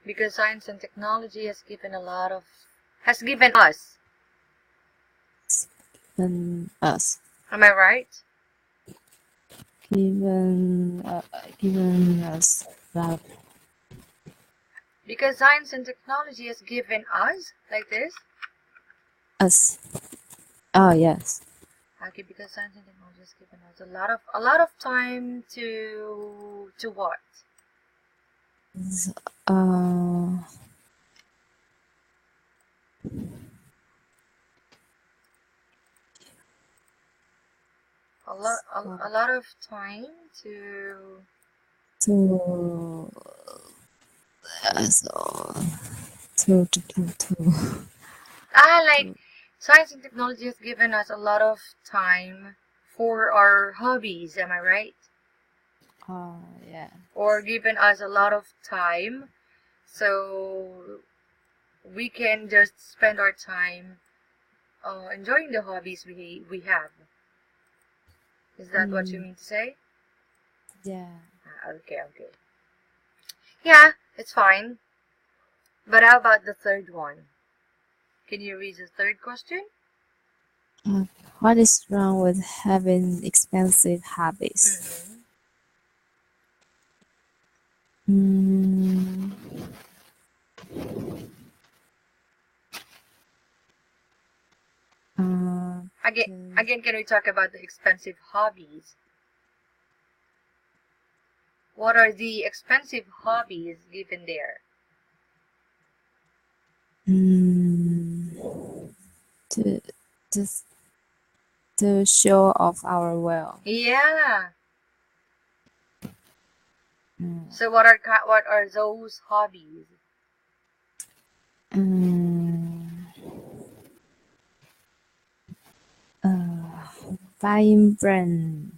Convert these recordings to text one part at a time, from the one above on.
Because science and technology has given us. Given us. Am I right? Given us love. Because science and technology has given us like this. Us. Oh yes. Okay, because science and technology has given us a lot of time to what? Uh, A lot of time to to so to like science and technology has given us a lot of time for our hobbies, am I right? yeah. Or given us a lot of time so we can just spend our time enjoying the hobbies we have. Is that what you mean to say? Yeah. Okay. Yeah, it's fine. But how about the third one? Can you read the third question? What is wrong with having expensive hobbies? Mm, Again, can we talk about the expensive hobbies? What are the expensive hobbies given there? to to to show off our wealth. Yeah. Mm. So what are those hobbies? Buying brands,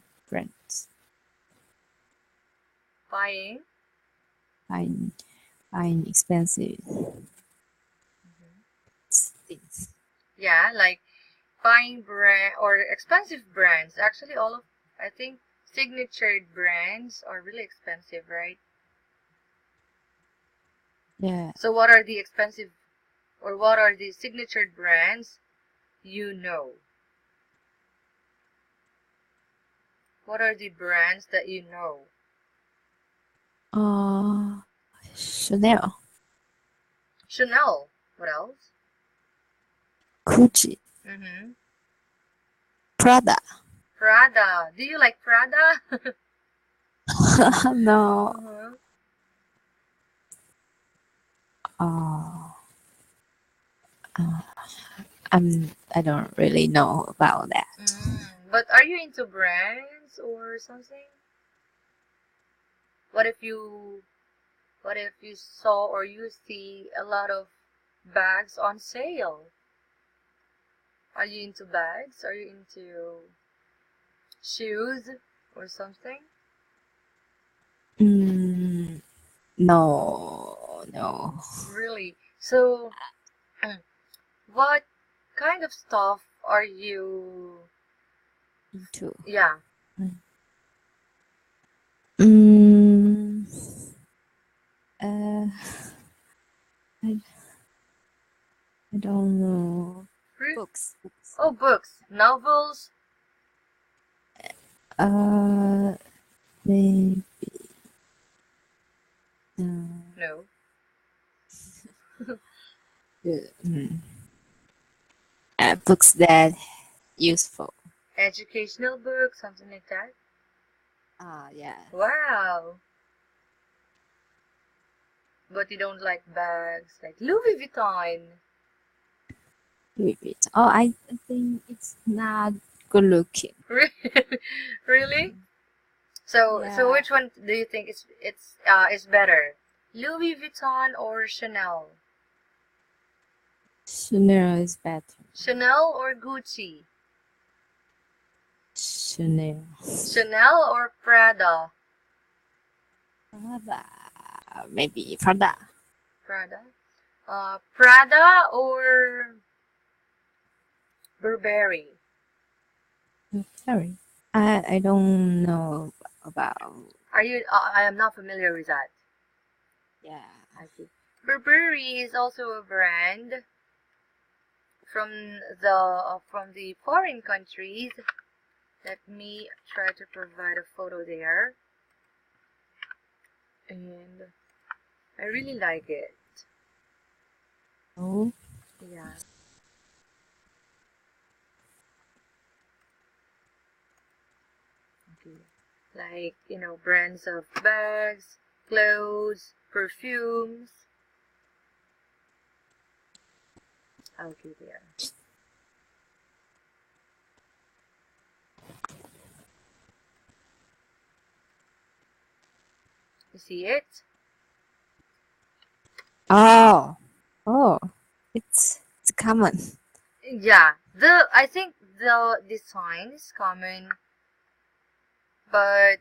Buying. buying expensive things. Yeah, like buying brand or expensive brands. Actually, I think signatured brands are really expensive, right? Yeah. So what are the expensive or what are the signatured brands you know? What are the brands that you know? Chanel, Chanel. What else? Gucci, Prada. Prada. Do you like Prada? No. Uh-huh. I don't really know about that. But are you into brands or something? What if you saw or you see a lot of bags on sale? Are you into bags? Are you into shoes or something? No. Really? So, what kind of stuff are you? Into. Yeah. Mm, uh, I, I don't know. Books. Oh, books, novels. Maybe. No. Books that useful. Educational books, something like that. Yeah. Wow. But you don't like bags like Louis Vuitton. Repeat. Oh, I think it's not good looking. Really? So Yeah. which one do you think is better? Louis Vuitton or Chanel? Chanel is better. Chanel or Gucci? Chanel. Chanel or Prada? Prada. Maybe Prada. Prada. Prada or Burberry? Sorry. I don't know about. I am not familiar with that. Yeah. I see. Burberry is also a brand from the foreign countries. Let me try to provide a photo there. And I really like it. Oh, Yeah. Okay. Like, brands of bags, clothes, perfumes. Okay, there. You see it? oh, oh, it's common. Yeah. I think the design is common, but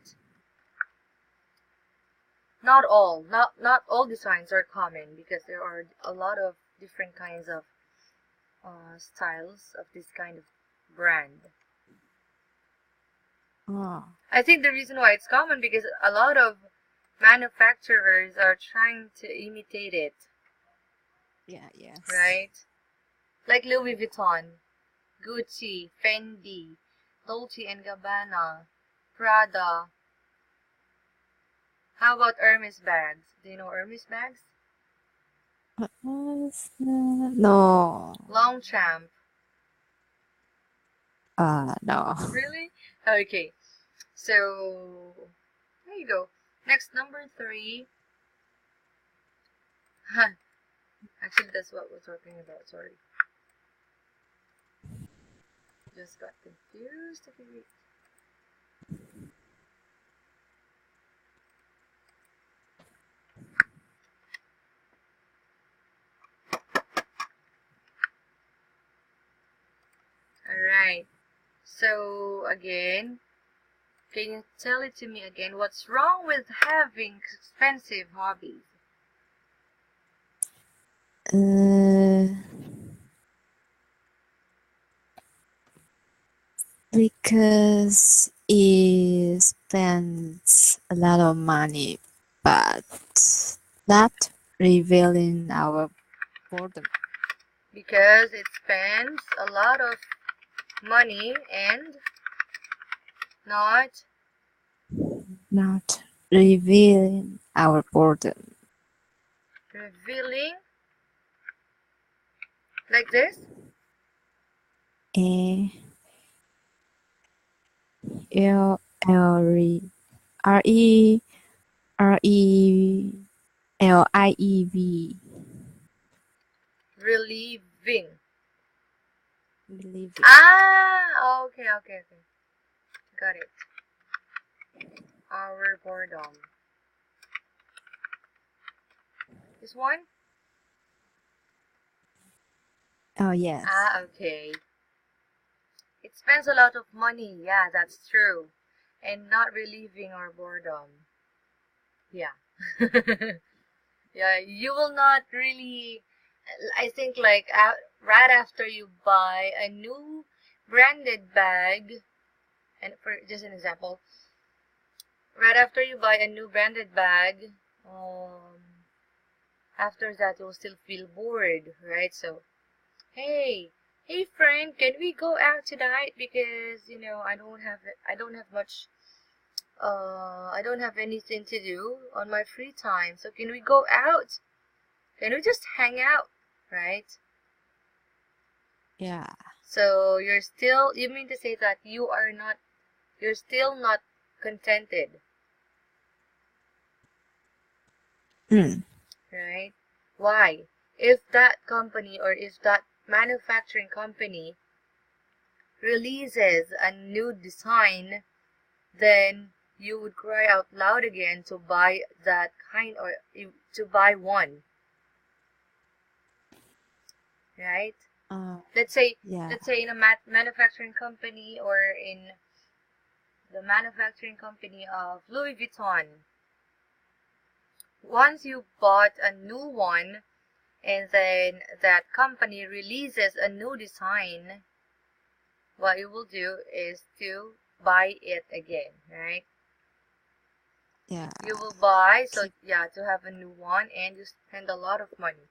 not all designs are common because there are a lot of different kinds of styles of this kind of brand. Oh, I think the reason why it's common because a lot of manufacturers are trying to imitate it, yeah, yes. right? Like Louis Vuitton, Gucci, Fendi, Dolce and Gabbana, Prada. How about Hermes bags? Do you know Hermes bags? No. Longchamp. No. Really? Okay. So, there you go. Next, number 3. Actually, that's what we're talking about. Sorry. Just got confused. Okay, wait. Alright. So, again, can you tell it to me again? What's wrong with having expensive hobbies? Uh, because it spends a lot of money, but not revealing our boredom. Because it spends a lot of money and not Not revealing our boredom. revealing like this. A L L R E R E L I E V. Relieving. Believe it. Ah, okay, okay, okay. Got it. Our boredom. This one? Oh yes. Ah, okay. It spends a lot of money. Yeah, that's true. And not relieving our boredom. Yeah. Yeah, you will not really. I think like right after you buy a new branded bag, and for just an example, right after you buy a new branded bag, after that you'll still feel bored, right? So, hey, hey friend, can we go out tonight? Because I don't have much. I don't have anything to do on my free time. So can we go out? Can we just hang out, right? Yeah. So you mean to say that you're still not contented, Hmm. right? Why? If that company or if that manufacturing company releases a new design, then you would cry out loud again to buy that kind or to buy one, right? Uh, Let's say yeah. let's say in a manufacturing company or in the manufacturing company of Louis Vuitton. Once you bought a new one and then that company releases a new design, what you will do is to buy it again, right? Yeah. You will buy, so yeah, to have a new one, and you spend a lot of money.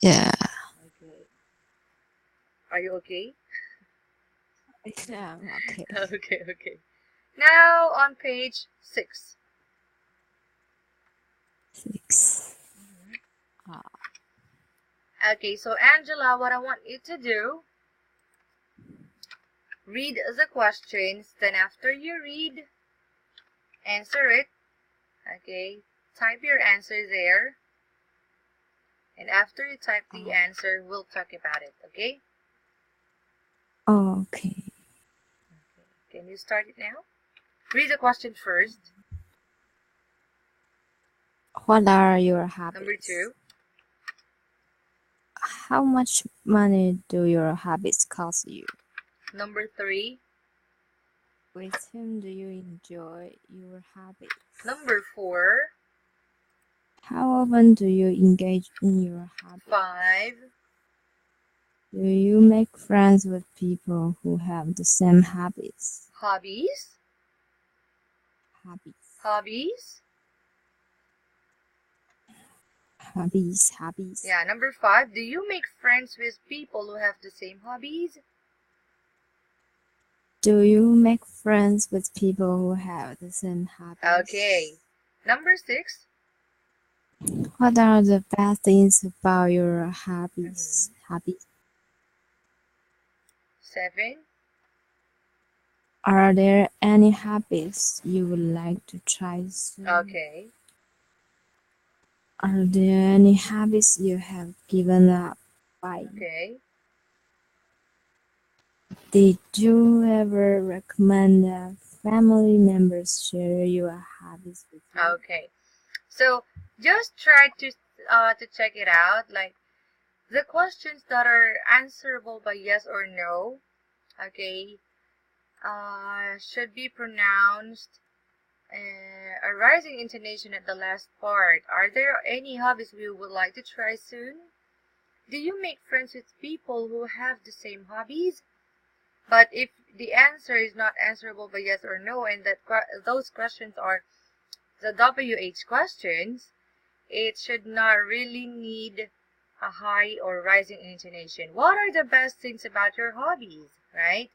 Yeah. Okay. Are you okay? Yeah, I'm okay. Okay, okay. Now on page 6. 6. Ah, Okay, so Angela, what I want you to do, read the questions, then after you read, answer it. Okay, type your answer there, and after you type the answer, we'll talk about it, okay? okay. Can you start it now? Read the question first. What are your habits? Number 2. How much money do your habits cost you? Number 3. With whom do you enjoy your habits? Number 4. How often do you engage in your habits? 5. Do you make friends with people who have the same habits? Hobbies. Hobbies. Hobbies. Hobbies. Yeah, number 5. Do you make friends with people who have the same hobbies? Do you make friends with people who have the same hobbies? Okay. Number 6. What are the best things about your hobbies? 7. Are there any habits you would like to try soon? Okay. Are there any habits you have given up by? Okay. Did you ever recommend that family members share your hobbies with you? Okay. So just try to check it out. Like the questions that are answerable by yes or no, okay, should be pronounced a rising intonation at the last part. Are there any hobbies we would like to try soon? Do you make friends with people who have the same hobbies? But if the answer is not answerable by yes or no, and that those questions are the WH questions, it should not really need a high or rising intonation. What are the best things about your hobbies, right?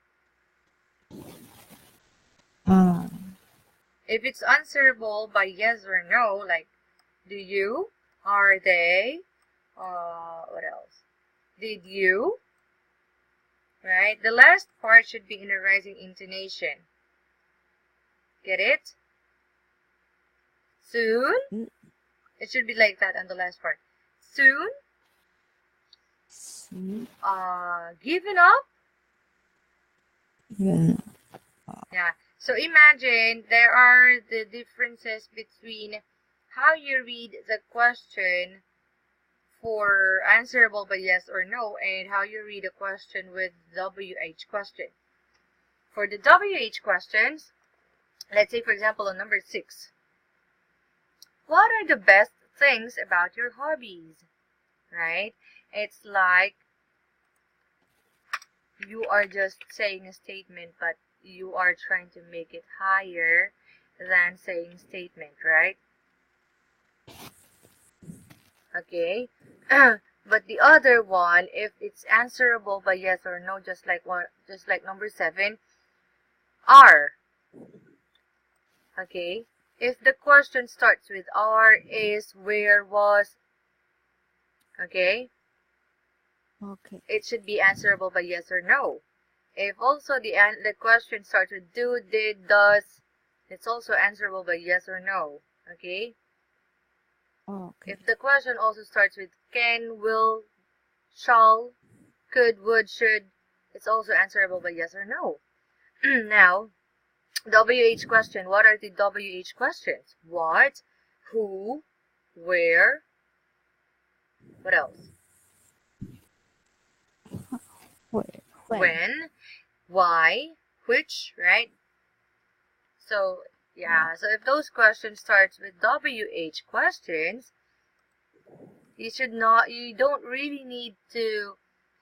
If it's answerable by yes or no, like do you, are they, what else? Did you, right? The last part should be in a rising intonation. Get it? Soon? It should be like that on the last part. Soon? Given up? Yeah. So imagine there are the differences between how you read the question for answerable by yes or no and how you read a question with WH question. For the WH questions, let's say for example on number 6. What are the best things about your hobbies? Right? It's like you are just saying a statement, but you are trying to make it higher than saying statement, right? Okay. But the other one, if it's answerable by yes or no, just like number 7, are. Okay. If the question starts with are, is, where, was, okay, it should be answerable by yes or no. If also the question starts with do, did, does, it's also answerable by yes or no. Okay. If the question also starts with can, will, shall, could, would, should, it's also answerable by yes or no. Now, WH question. What are the WH questions? What, who, where, what else? When, why, which, right? So, yeah, so if those questions starts with WH questions, you don't really need to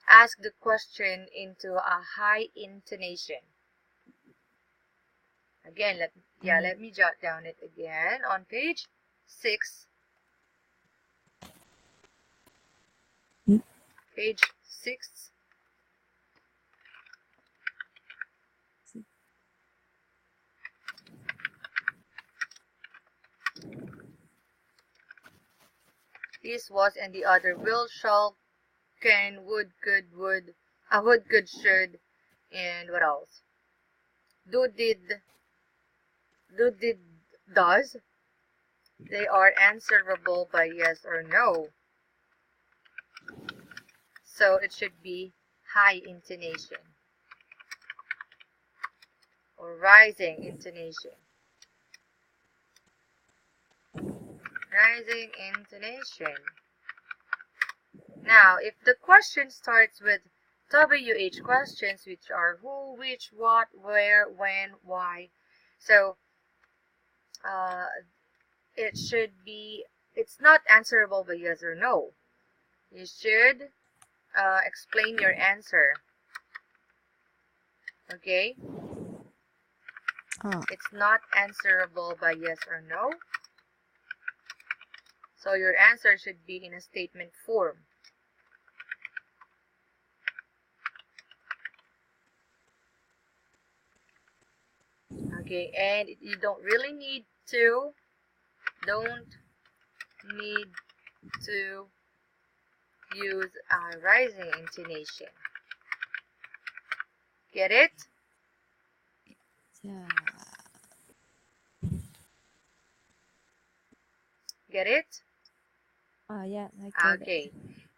ask the question into a high intonation. Again, Yeah, let me jot down it again. On page 6, Mm. page 6, this was and the other will, shall, can, would, would, could, should, and what else? Do, did, does. They are answerable by yes or no. So it should be high intonation or rising intonation. Rising intonation. Now, if the question starts with WH questions, which are who, which, what, where, when, why, so uh, it should be, it's not answerable by yes or no. You should explain your answer. Okay? Oh. It's not answerable by yes or no. So your answer should be in a statement form. Okay, and you don't need to use a rising intonation. Get it? Yeah. Get it? Oh, yeah, I get it. Okay.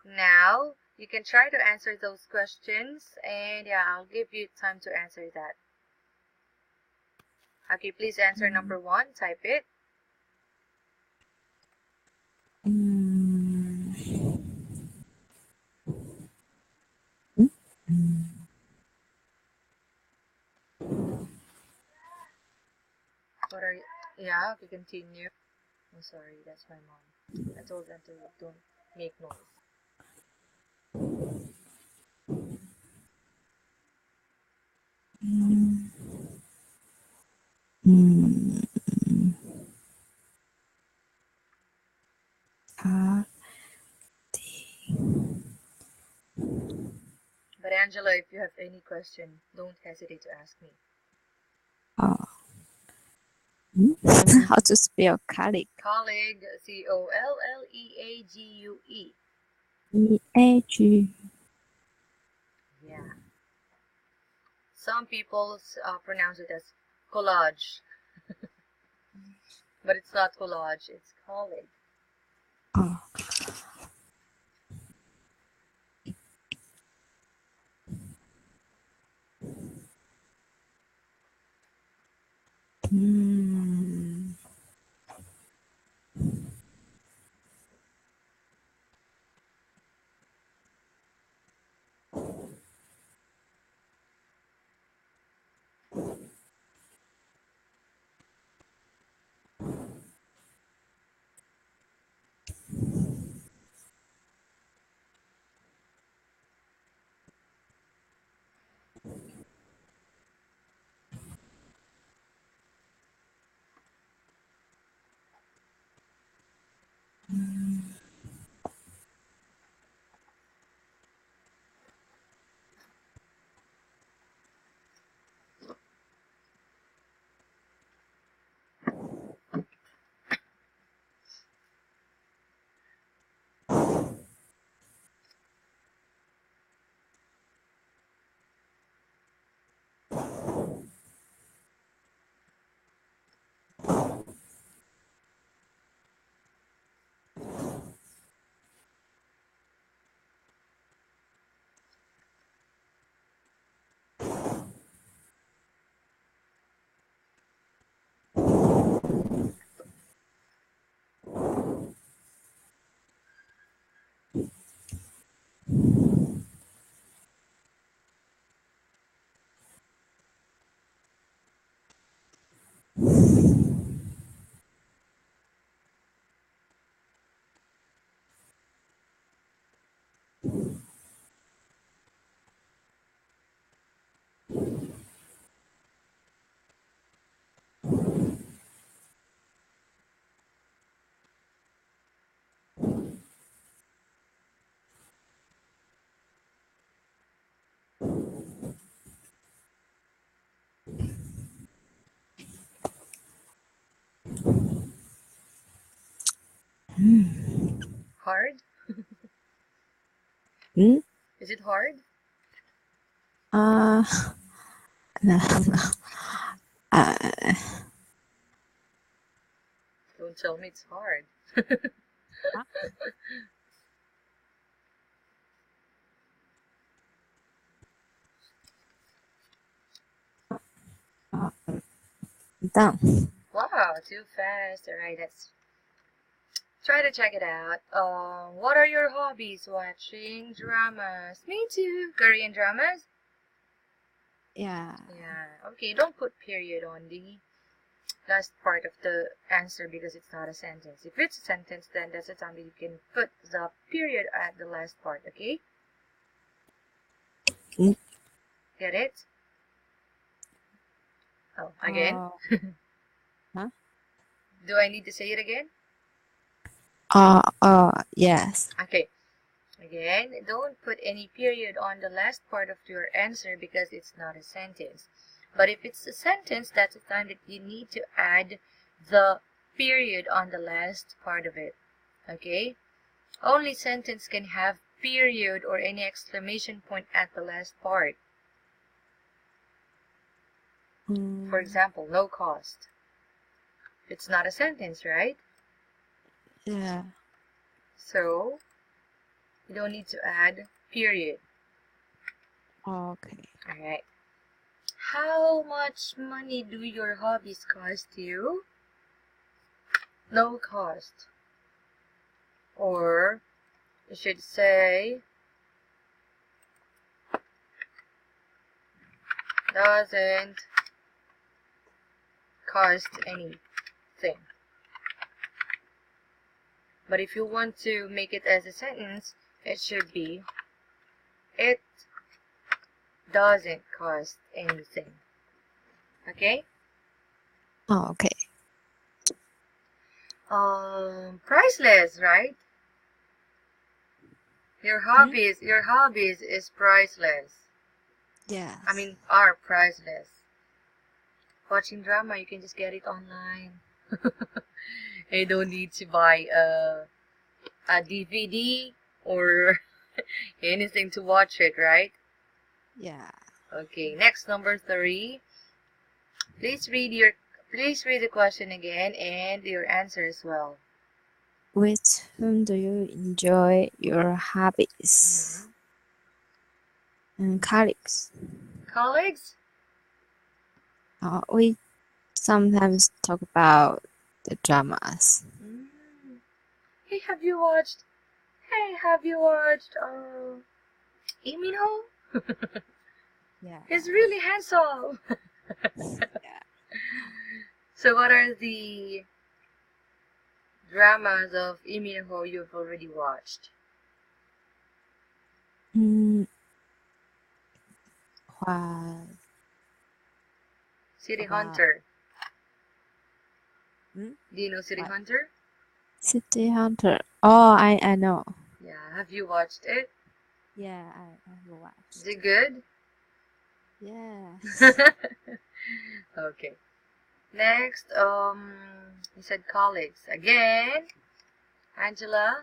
Now, you can try to answer those questions, and yeah, I'll give you time to answer that. Okay, please answer number 1. Type it. Mm. What are you? Yeah, okay, continue. I'm sorry, that's my mom. I told them to don't make noise. Mm. Mm. Ah. But Angela, if you have any question, don't hesitate to ask me. Oh. How to spell colleague? Colleague, Colleague. EAG. Yeah. Some people pronounce it as collage, but it's not collage, it's colleague. Oh. Mm. hard? Hmm? Is it hard? Uh, no, no. Uh, Don't tell me it's hard. done. Wow, too fast. Alright, let's try to check it out. What are your hobbies? Watching dramas. Me too. Korean dramas? Yeah. Yeah. Okay, don't put period on the last part of the answer because it's not a sentence. If it's a sentence, then that's the time that you can put the period at the last part, okay? Mm. Get it? Oh, again? Uh, huh? Do I need to say it again? Yes. Okay. Again, don't put any period on the last part of your answer because it's not a sentence. But if it's a sentence, that's the time that you need to add the period on the last part of it. Okay? Only sentence can have period or any exclamation point at the last part. For example, no cost. It's not a sentence, right? Yeah. So, you don't need to add period. Okay. Alright. How much money do your hobbies cost you? No cost. Or, you should say, doesn't cost anything. But if you want to make it as a sentence, it should be, it doesn't cost anything. Okay? Okay. Priceless, right? Your hobbies is priceless. Yes. I mean, are priceless. Watching drama, you can just get it online. You don't need to buy a DVD or anything to watch it, right? Yeah. Okay, next, number 3. Please read the question again and your answer as well. With whom do you enjoy your hobbies? And colleagues. Colleagues? We sometimes talk about the dramas. Mm. Hey, have you watched? Lee Min-ho? Yeah. He's really handsome. Yeah. So, what are the dramas of Lee Min-ho you've already watched? Mm, what City about Hunter. hmm? Do you know City What? Hunter? City Hunter? Oh, I know. Yeah, have you watched it? Yeah, I Is watched. it good? Yes. Okay. Next, you said colleagues. Again, Angela,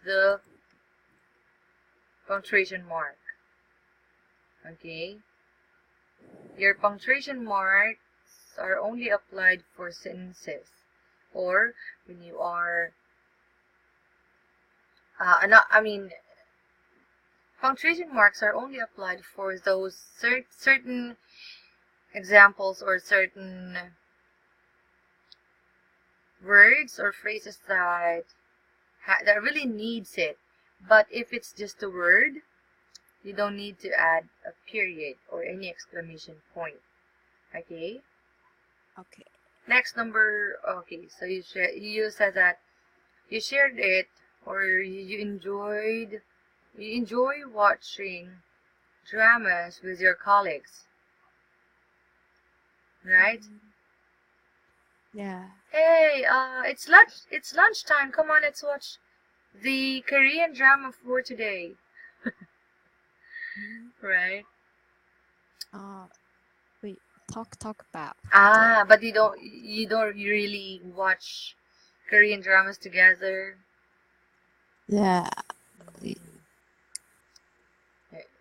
the punctuation mark. Okay. Your punctuation marks are only applied for sentences or when you are, I mean, punctuation marks are only applied for those certain examples or certain words or phrases that really needs it. But if it's just a word, you don't need to add a period or any exclamation point. Okay? Okay. Next, number, okay, so you said that you shared it or you enjoy watching dramas with your colleagues, right? Yeah. Hey, it's lunchtime. Come on, let's watch the Korean drama for today, right? We talk about But you don't really watch Korean dramas together. Yeah.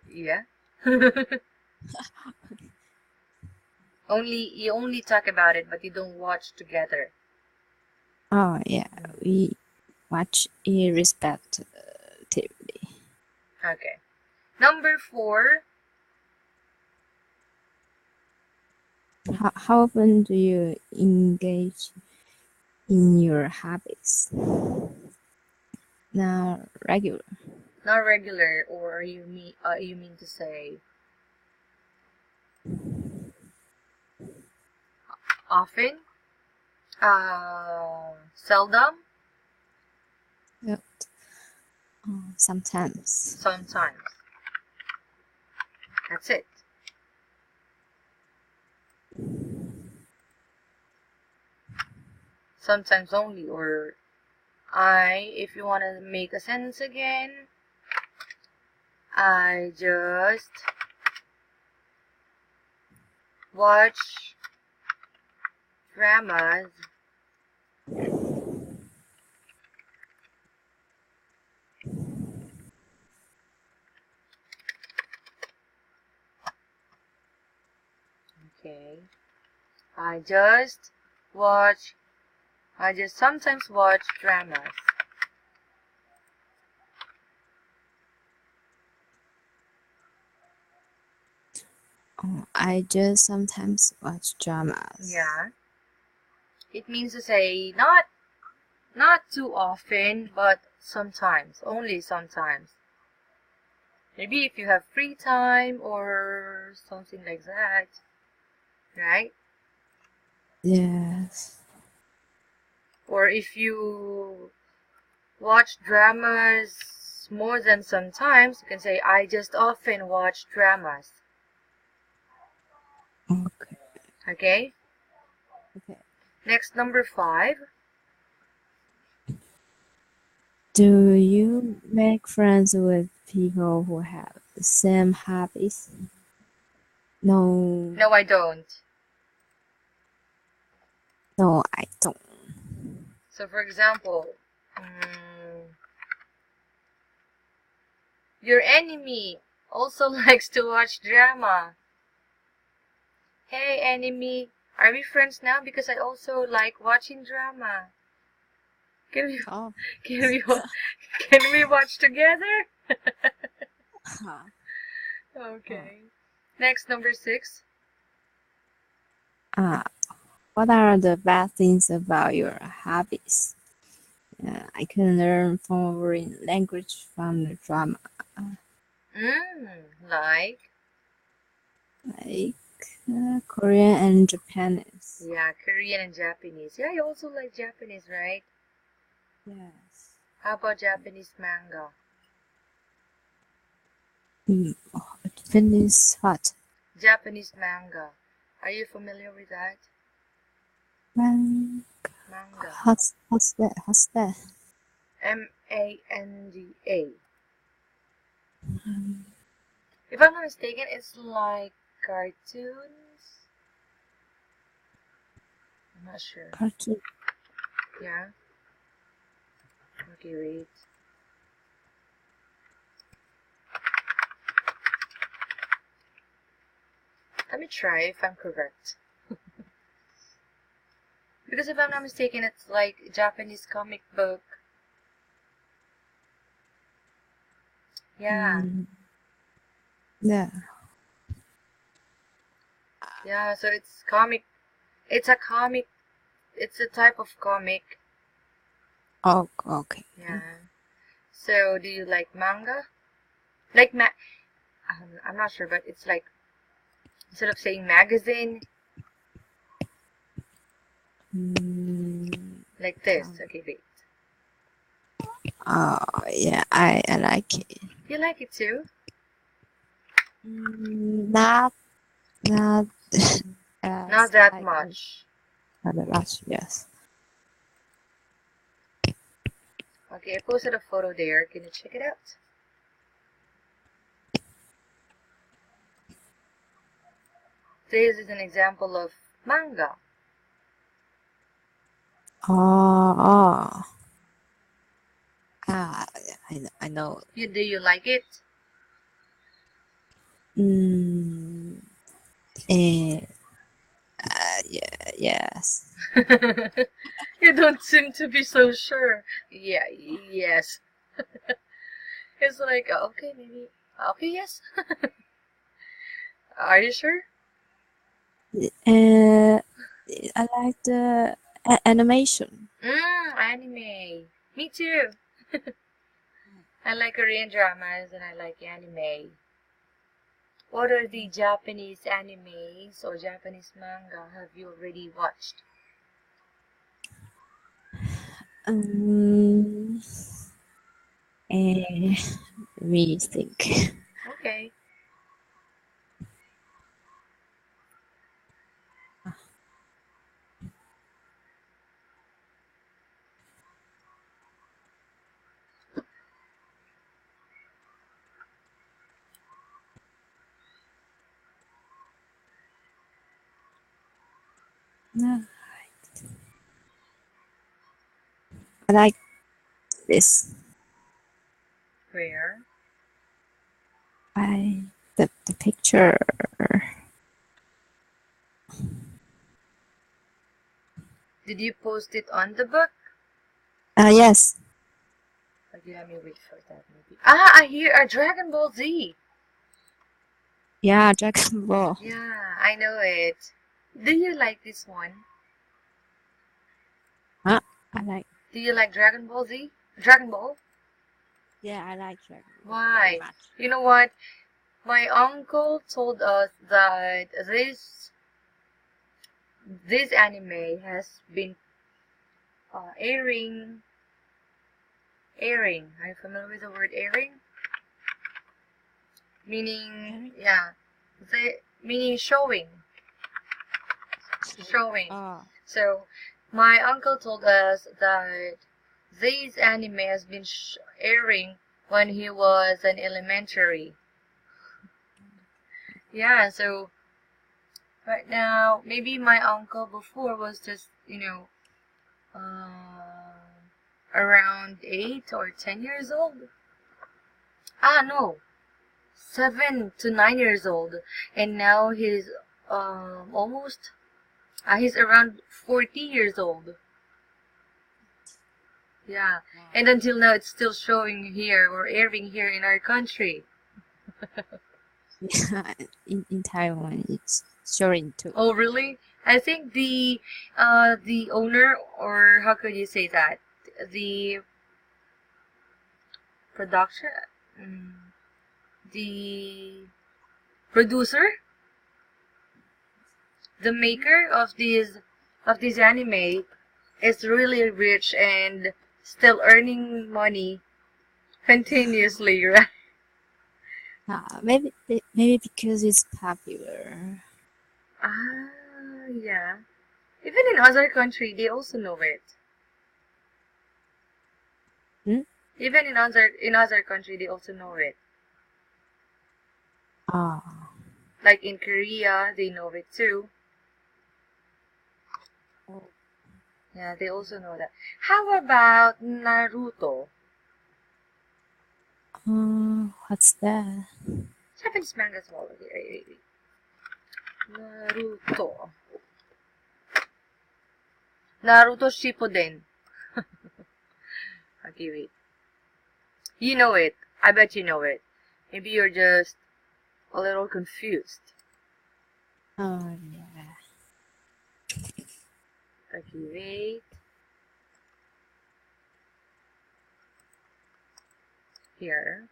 Yeah. You only talk about it, but you don't watch together. Oh yeah. We watch irrespectively. Okay. Number 4. How often do you engage in your hobbies? Now, regular. Not regular, or you mean to say often? Seldom? Yep. Sometimes. Sometimes. That's it. Sometimes only, or if you want to make a sentence again, I just watch dramas okay. I just watch I just sometimes watch dramas. I just sometimes watch dramas. Yeah. It means to say not too often, but sometimes, only sometimes. Maybe if you have free time or something like that, right? Yes. Or if you watch dramas more than sometimes, you can say I just often watch dramas. Okay. Okay? Okay. Next, number 5. Do you make friends with people who have the same hobbies? No. No, I don't. No, I don't. So, for example, your enemy also likes to watch drama. Hey, enemy, are we friends now? Because I also like watching drama. Can we Oh. can we can we watch together? Okay. Next, number 6. What are the bad things about your hobbies? I can learn foreign language from the drama, Like like Korean and Japanese. yeah, Korean and Japanese. Yeah, you also like Japanese, right? Yes. How about Japanese manga? Japanese hot. Japanese manga. Are you familiar with that? Man, Manga. what's that? What's that? Manga. If I'm not mistaken, it's like cartoons. I'm not sure. Cartoon. Yeah. Okay, wait. Let me try if I'm correct. Because if I'm not mistaken, it's like Japanese comic book. Yeah. Yeah. Yeah, so it's comic. It's a comic. It's a type of comic. Oh, okay. Yeah. So, do you like manga? Like I'm not sure, but it's like instead of saying magazine, like this. Okay, wait. Oh, yeah, I like it. You like it too? Not, not, Not that much. not that much, yes. Okay, I posted a photo there. Can you check it out? This is an example of manga. Oh, oh. Ah, I know. Do you like it? Mm, eh, yeah, yes. You don't seem to be so sure. Yeah, yes. It's like, okay, maybe. Okay, yes. Are you sure? Uh, I like the animation. Anime. Me too. I like Korean dramas and I like anime. What are the Japanese animes or Japanese manga have you already watched? Um, eh, let me think. Okay. No, I like this. Where? I the picture. Did you post it on the book? Yes. Okay, let me wait for that maybe. I hear a Dragon Ball Z. Yeah, Dragon Ball. Yeah, I know it. Do you like this one? Huh? I like. Do you like Dragon Ball Z? Dragon Ball? Yeah, I like Dragon Ball very Why? much. You know what? My uncle told us that this anime has been airing. Are you familiar with the word airing? Meaning, Very. yeah, meaning showing. Oh. So, my uncle told us that this anime has been airing when he was in elementary. Yeah, so right now, maybe my uncle before was just, around 8 or 10 years old. No, 7 to 9 years old. And now he's almost, he's around 40 years old. Yeah, Wow. and until now it's still showing here or airing here in our country. Yeah, in Taiwan, it's showing too. Oh, really? I think the owner, or how could you say that? The production, mm, the producer, the maker of this anime is really rich and still earning money continuously, right? Maybe because it's popular. Yeah. Even in other country, they also know it. Hmm? Even in other country, they also know it. Ah. Like in Korea, they know it too. Oh. Yeah, they also know that. How about Naruto? What's that? Japanese manga as well. Wait. Naruto. Naruto Shippuden. Okay, wait. You know it. I bet you know it. Maybe you're just a little confused. Oh yeah. Okay, wait. Here.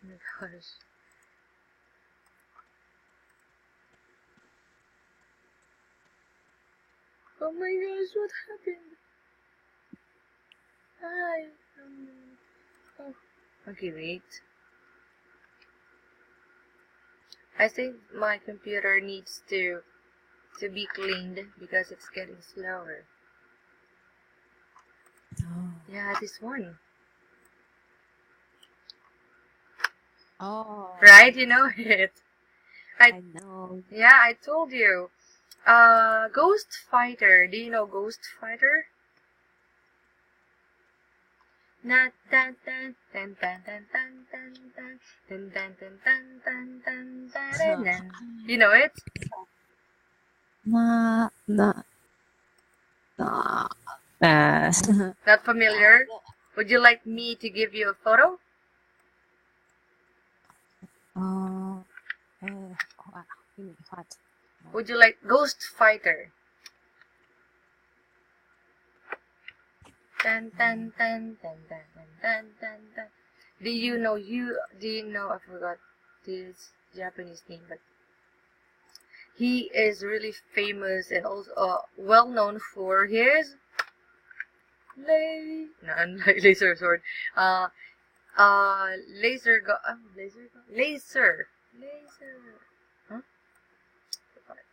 Oh my gosh. Oh my gosh, what happened? Hi. Oh. Okay, wait. I think my computer needs to be cleaned because it's getting slower. Oh. Yeah, this one. Oh, right? You know it. I I know. Yeah, I told you. Ghost Fighter. Do you know Ghost Fighter? Na tan tan tan tan tan tan tan tan tan tan tan tan tan tan tan tan. You know it? Nah, nah, nah. Not familiar? Would you like me to give you a photo? Oh, what? Give me what? Would you like Ghost Fighter? Tan tan tan tan tan tan tan tan tan. Do you know I forgot this Japanese name, but he is really famous and also well known for his laser sword. Uh laser. Huh?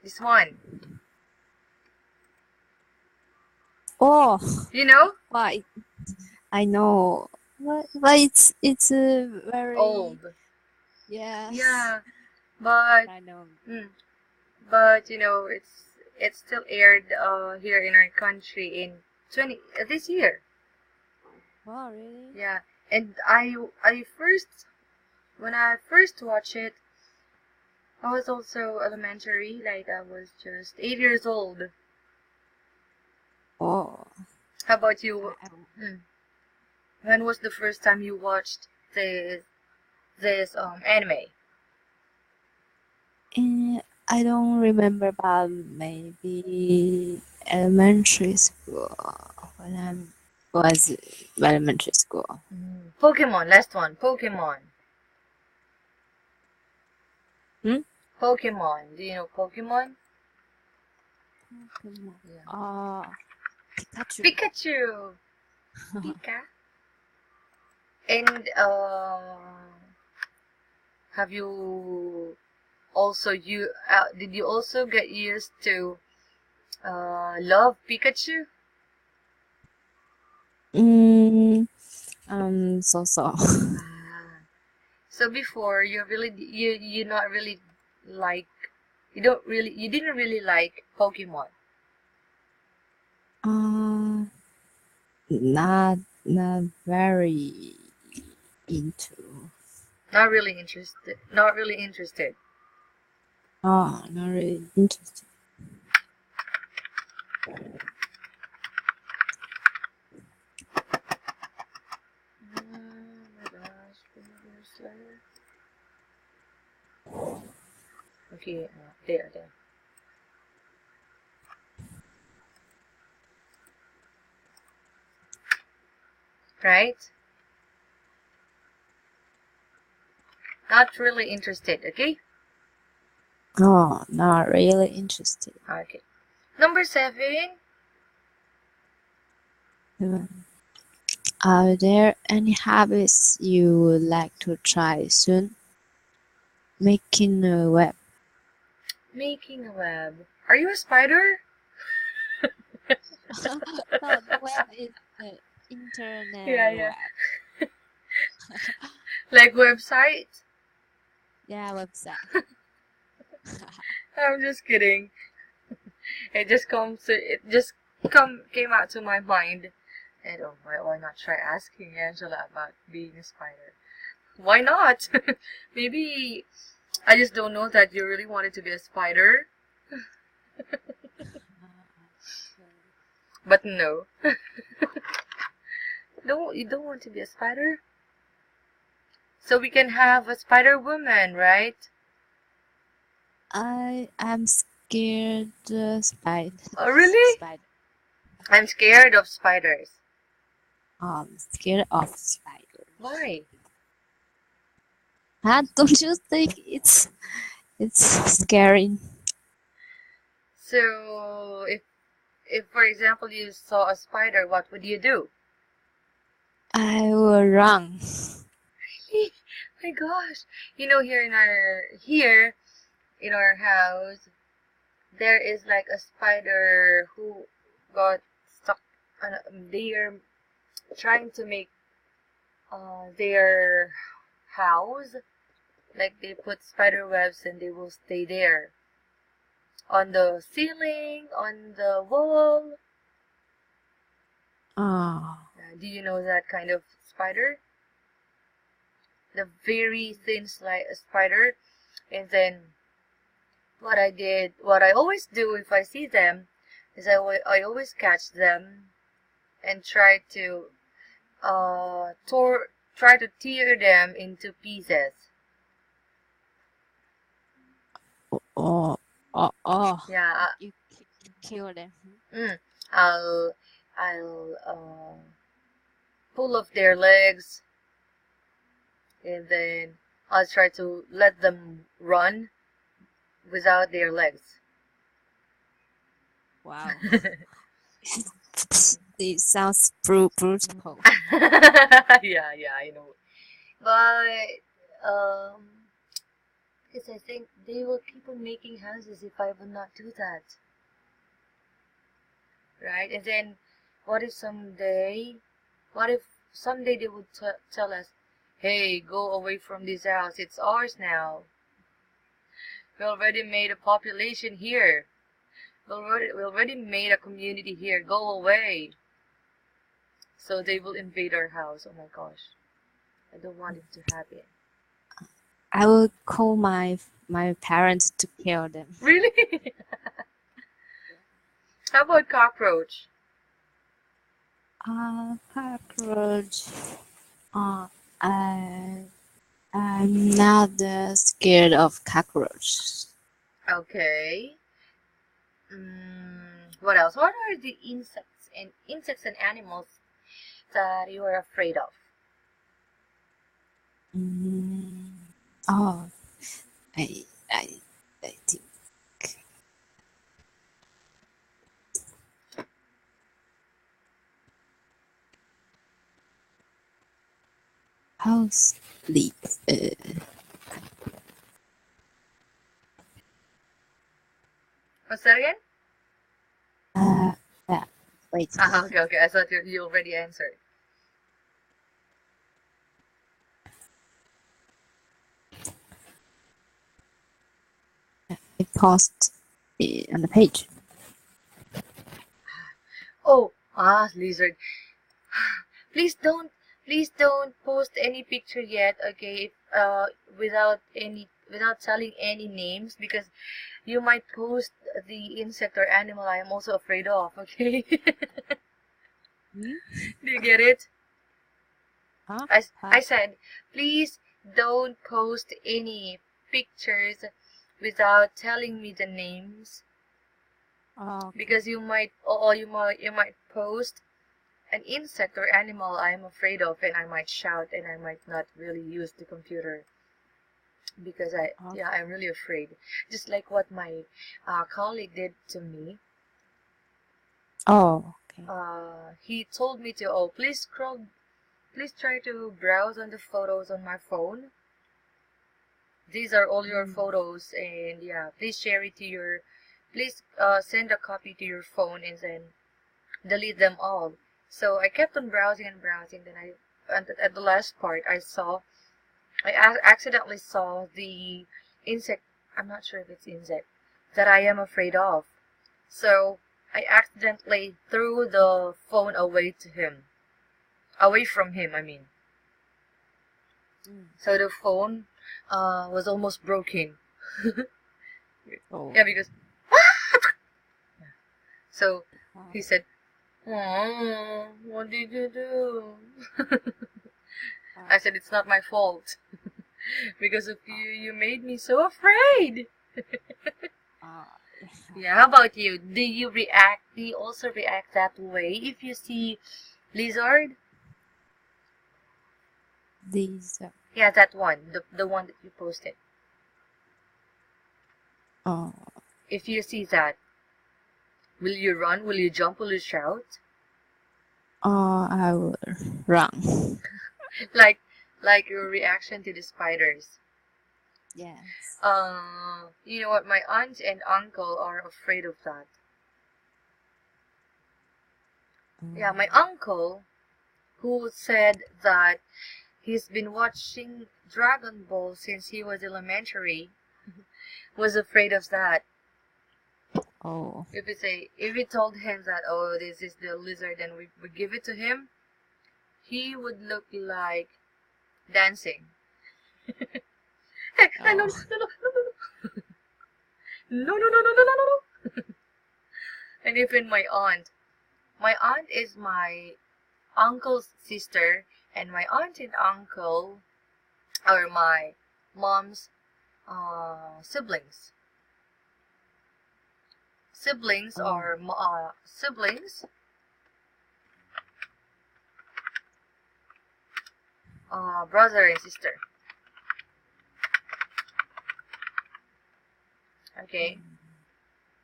This one. Oh, You know? why? I know. But it's very Old. yes. Yeah, but I know. mm, but you know it's still aired here in our country in 20 this year. Oh, really? Yeah, and I first when I first watched it, I was also elementary, like I was just 8 years old. Oh, How about you? I, Mm. When was the first time you watched this anime? I don't remember, but maybe elementary school when I was elementary school. Pokemon, last one. Pokemon. Hmm? Pokemon. Do you know Pokemon? Pokemon. Yeah. Pikachu. Pikachu. Pika. And have you also did you also get used to love Pikachu? Mm, so. Ah. So before you not really like you didn't really like Pokemon. Uh, not very into. Not really interested. Not really interested. Oh, not really interested. My gosh, okay, there. Right? Not really interested. Okay. Oh, not really interested. Okay. Number 7. Are there any habits you would like to try soon? Making a web. Making a web. Are you a spider? No, the web is the internet Yeah. web. Like website? Yeah, website. I'm just kidding. It just came out to my mind. And oh, why not try asking Angela about being a spider? Why not? Maybe I just don't know that you really wanted to be a spider. But no. You don't want to be a spider? So we can have a spider woman, right? I am scared spider. Oh, really? Spider. I'm scared of spiders. I'm scared of spider. Why? Huh? Don't you think it's scary? So if for example you saw a spider, what would you do? I will run. My gosh. You know here in our house there is like a spider who got stuck. They're trying to make their house Like they put spider webs and they will stay there. On the ceiling, on the wall. Oh, Do you know that kind of spider? The very thin spider. And then what I always do if I see them, is I always catch them and uh, tore, try to tear them into pieces. oh, oh. Yeah, You kill them. mm, I'll pull off their legs, and then I'll try to let them run without their legs. Wow. It sounds brutal. Yeah, I know. But because I think they will keep on making houses if I would not do that, right? And then, what if someday, what if someday they would tell us, "Hey, go away from this house. It's ours now. We already made a population here. We already made a community here. Go away." So they will invade our house. Oh my gosh, I don't want it to happen. I will call my parents to kill them. Really? How about cockroach? Cockroach. I I'm not scared of cockroach. Okay. What else? What are the insects and animals that you are afraid of? Mm, oh, I I I think house leak. What's that again? Uh, yeah. Wait. Okay. I thought you already answered. I paused on the page. Oh, lizard. Please don't post any picture yet, okay? Without telling any names, because you might post the insect or animal I am also afraid of, okay? Hmm? Do you get it? Huh? I said, please don't post any pictures without telling me the names, Oh, because you might post an insect or animal I am afraid of, and I might shout and I might not really use the computer because okay. I'm really afraid. Just like what my colleague did to me. Oh, okay. He told me to, oh, please try to browse on the photos on my phone. These are all your photos, and yeah, please send a copy to your phone and then delete them all. So I kept on browsing and browsing. Then at the last part, I accidentally saw the insect. I'm not sure if it's insect that I am afraid of. So I accidentally threw the phone away from him. I mean, so the phone was almost broken. Oh. Yeah, because so Wow. he said, "Oh, what did you do?" I said, "It's not my fault. Because of you, you made me so afraid." Yeah, how about you? Do you also react that way if you see lizard? These. Yeah, that one, the one that you posted. Oh. If you see that, will you run? Will you jump? Will you shout? Oh, I will run. Like, like your reaction to the spiders. Yes. You know what? My aunt and uncle are afraid of that. Yeah, my uncle, who said that he's been watching Dragon Ball since he was elementary was afraid of that. Oh. If we told him that, oh, this is the lizard, and we give it to him, he would look like dancing. Hey, no, no, Oh. no, no, no, no, no, no, no, no, no, no. And even my aunt. My aunt is my uncle's sister, and my aunt and uncle are my mom's siblings. Siblings Oh. are siblings. Brother and sister. Okay,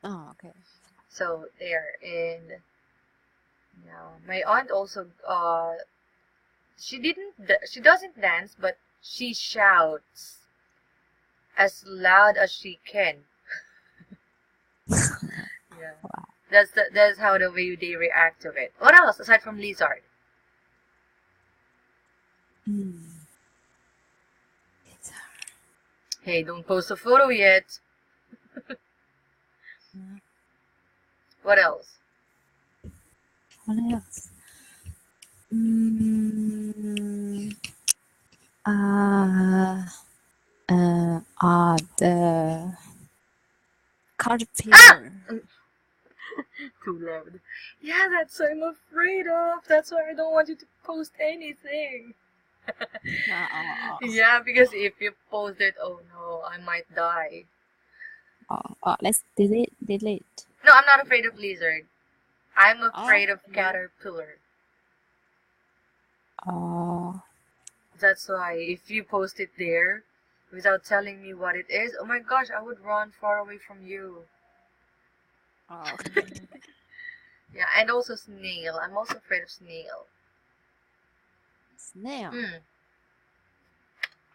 Oh, okay. so there, and now my aunt also she doesn't dance, but she shouts as loud as she can. Yeah, Wow. that's how the way they react to it. What else aside from lizard? Mm. Hey, don't post a photo yet. Yeah. What else? What else? Mm, uh, the Ah! caterpillar. Too loud. Yeah, that's what I'm afraid of. That's why I don't want you to post anything. Yeah, because if you post it, oh no, I might die. Let's delete. No, I'm not afraid of lizard. I'm afraid Oh, of caterpillar. oh, That's why if you post it there without telling me what it is, oh my gosh, I would run far away from you. okay. Yeah, and also snail. I'm also afraid of snail. Snail. Hmm.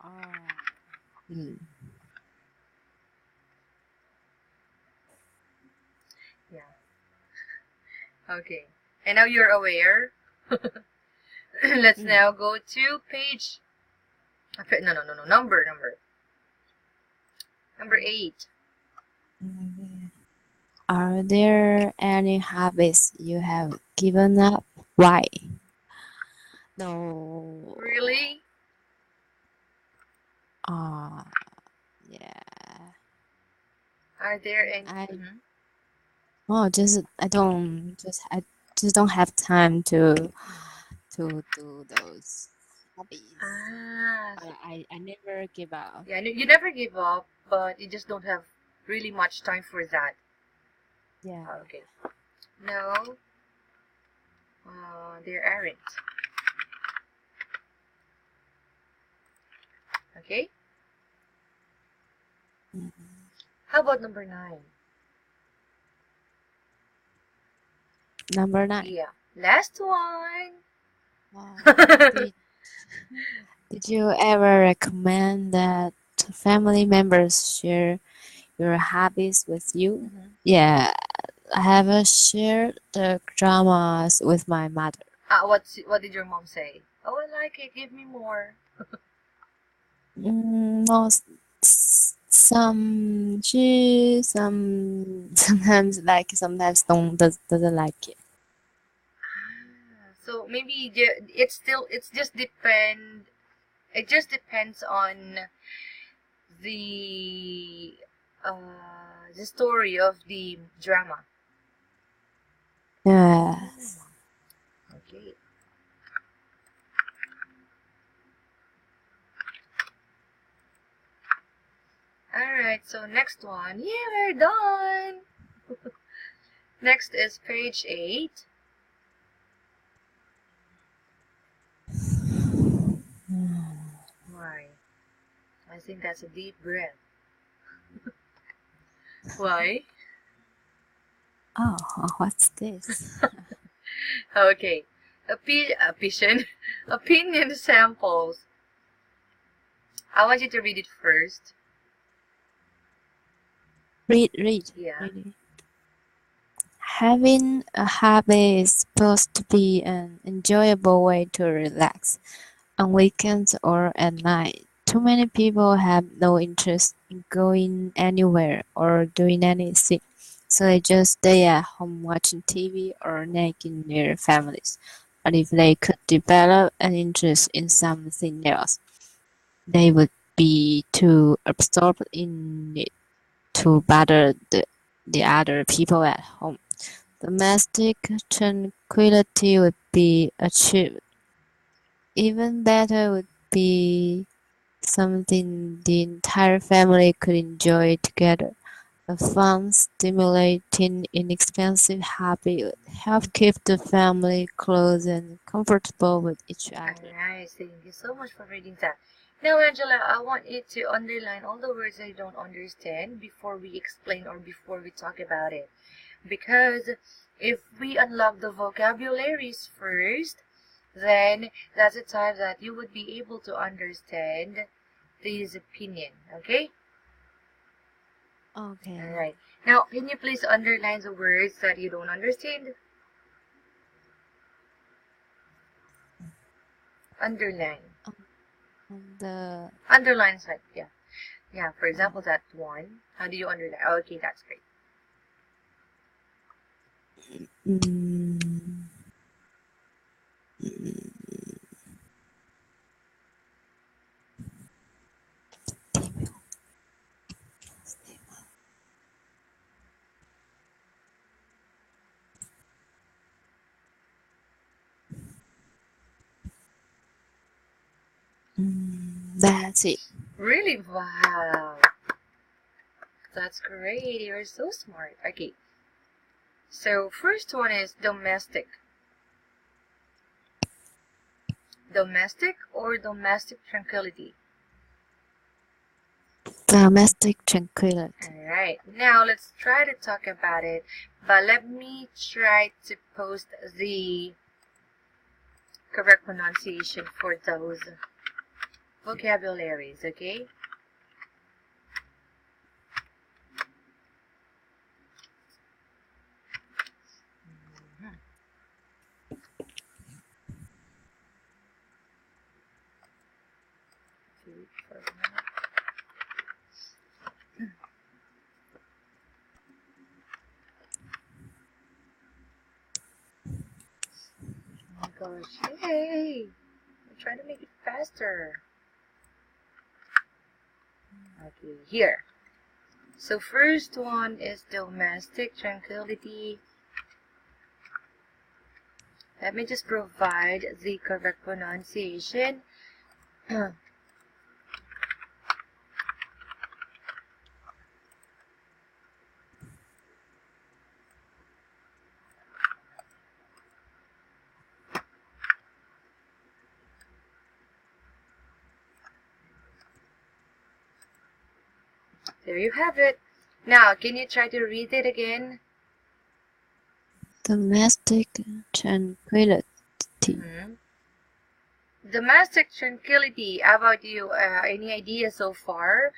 Oh. Hmm. Yeah. Okay. And now you're aware. Let's now go to page. No, no, no, no. Number 8. Are there any hobbies you have given up? Why? No. Really? Yeah. Are there any? I Mhm. I just don't have time to do those hobbies. Ah, I never give up. yeah. You never give up, but you just don't have really much time for that. Yeah. Okay. No, there aren't. Okay. How about number 9? Number 9. Yeah. Last one. Did, did you ever recommend that family members share your hobbies with you? Mhm. Yeah, I have shared the dramas with my mother. What did your mom say? Oh, I like it. Give me more. Most sometimes like doesn't like it. So maybe it's just depend. It just depends on the the story of the drama. Yeah. Okay. All right. So next one. Yeah, we're done. Next is page 8. Why? I think that's a deep breath. Why? Oh, what's this? Okay. Opinion samples. I want you to read it first. Read. Yeah. Read it. Having a hobby is supposed to be an enjoyable way to relax on weekends or at night. too many people have no interest in going anywhere or doing anything, so they just stay at home watching TV or nagging their families. But if they could develop an interest in something else, they would be too absorbed in it to bother the other people at home. Domestic tranquility would be achieved. Even better would be something the entire family could enjoy together. A fun, stimulating, inexpensive hobby would help keep the family close and comfortable with each other. Alright, thank you so much for reading that. Now, Angela, I want you to underline all the words I don't understand before we explain or before we talk about it. Because if we unlock the vocabularies first, then that's the time that you would be able to understand this opinion, okay? Okay. Alright. Now, can you please underline the words that you don't understand? Underline. The Underline side, yeah. Yeah, for example, that one. How do you underline? Okay, that's great. mm, that's it. Really? Wow. That's great. You're so smart. Okay. So, first one is domestic. Domestic or domestic tranquility? Domestic tranquility. Alright. Now, let's try to talk about it. But let me try to post the correct pronunciation for those vocabularies, okay? Oh my gosh. Hey! I'm trying to make it faster. Okay, here. So first one is domestic tranquility. Let me just provide the correct pronunciation. There you have it. Now, can you try to read it again? Domestic tranquility. Domestic tranquility. How about you? Any idea so far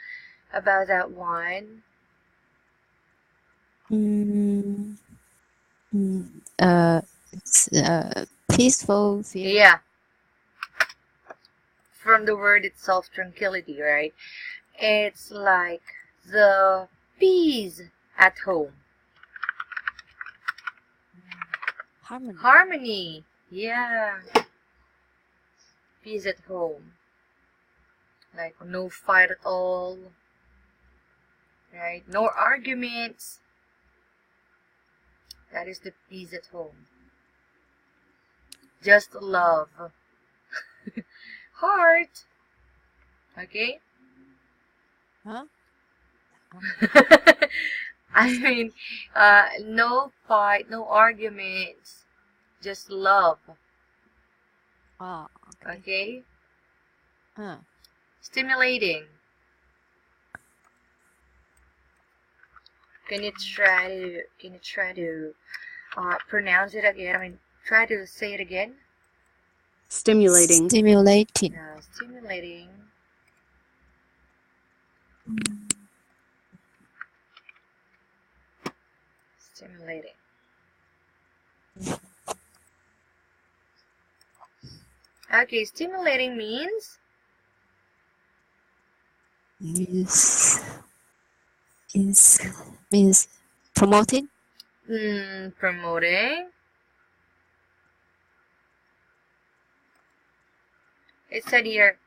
about that one? It's peaceful feeling. Yeah. From the word itself, tranquility, right? It's like the peace at home. Harmony. Harmony. Yeah. Peace at home. Like no fight at all. Right? No arguments. That is the peace at home. Just love. Heart. Okay? Huh? I mean, no fight, no arguments. Just love. Oh, okay. Okay? Huh. Stimulating. Can you try to pronounce it again? I mean, try to say it again. Stimulating. Stimulating. Stimulating. Stimulating. Okay, stimulating means Is is means promoting. Promoting. It said here,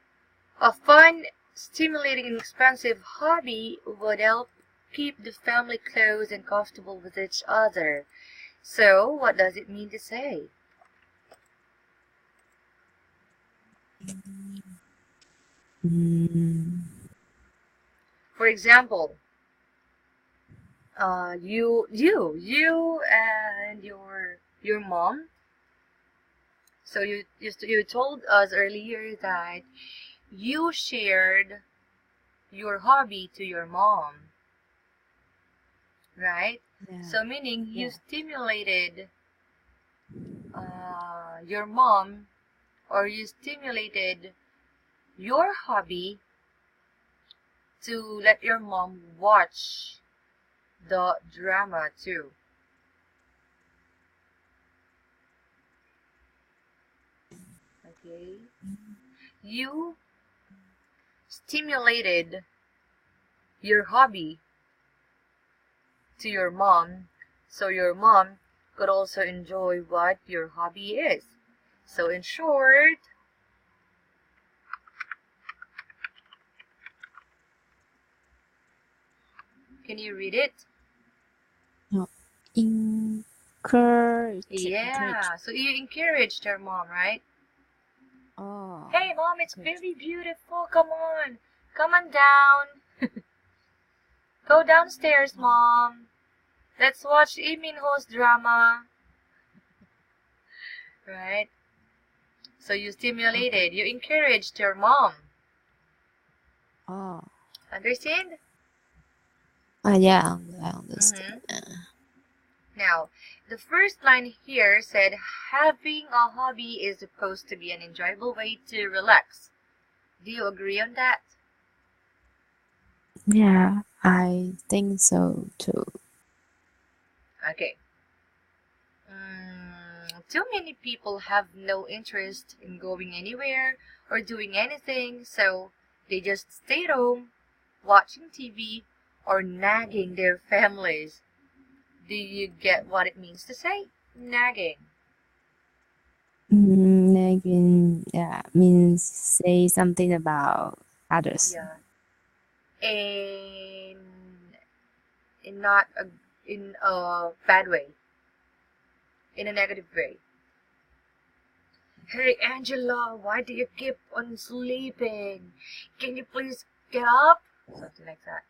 a fun, stimulating, and expensive hobby would help keep the family close and comfortable with each other. So, what does it mean to say? Mm, For example, you and your mom. So you told us earlier that you shared your hobby to your mom, right? yeah. So meaning you Yeah. stimulated your mom, or you stimulated your hobby to let your mom watch the drama too. Okay? You stimulated your hobby to your mom, so your mom could also enjoy what your hobby is. So in short, can you read it? No. Encourage. Yeah, so you encouraged your mom, right? Oh. Hey mom, it's Good. very beautiful, come on down. Go downstairs, mom. Let's watch Lee Min Ho's drama. Right? So you stimulated, you encouraged your mom. Oh. Understand? Yeah, I understand. Now, the first line here said, having a hobby is supposed to be an enjoyable way to relax. Do you agree on that? Yeah, I think so too. Okay. Too many people have no interest in going anywhere or doing anything, so they just stay at home, watching TV, or nagging their families. Do you get what it means to say? Nagging. Nagging, yeah, means say something about others. Yeah. In not a in a bad way, in a negative way. Hey Angela, why do you keep on sleeping? Can you please get up? Something like that.